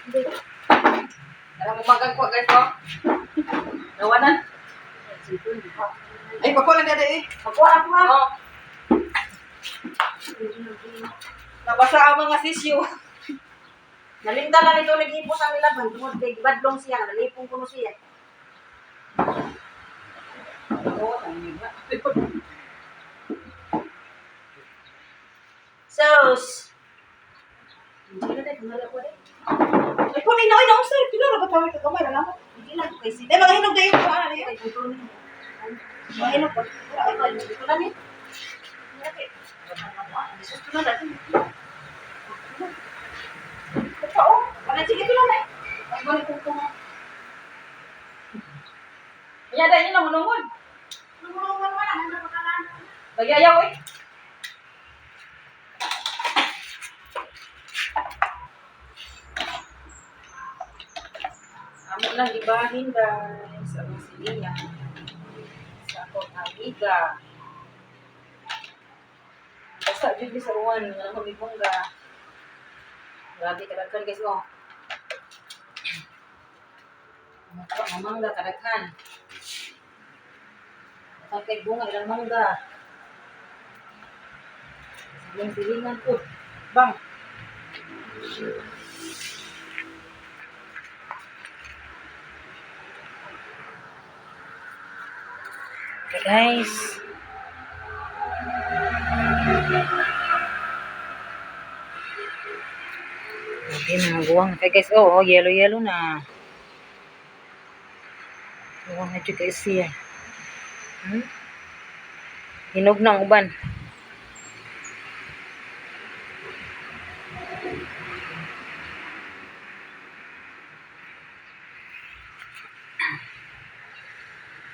Hindi. Alam mo bagang ko guys ko. Gawa na. Ay, pakuha lang dada eh. Pakuha ako ha. Oo. Nabasa ang mga sisyo. Nalinda na nito nag-ipos ang nilaban. Tungod kay badlong siya. Nalipong kuno siya. Oo, tama. Sos. Hindi na tayo kumala ko rin. Ay, kung ninaw na usay. Pila na ba tawag ito? Kamay na naman. Hindi lang. Kasi, dahil magahinog na yung paano niya. Ay, kung magahinog ko. Ay, ito lang eh. Ito na natin. Ito o. Parang sige ito lang eh. Ay, balik ko ito. Kaya dahil yun lang, manungod. Manungod wala. Ano na pakalaan? Nagyayaw eh. Amo lang ibahin guys. Ang siliya. Sa akong amiga. Basta dito sa ruwan. Nga naman may bongga. Grabe kadaghan guys oh. Mangga kadaghan. Ang kay bunga ilang mangga. Siling-silingan po. Bang. Okay guys. Okay na, buwang. Okay guys, oh, yellow na. Buwang na dyan guys siya. Hinog na ang uban.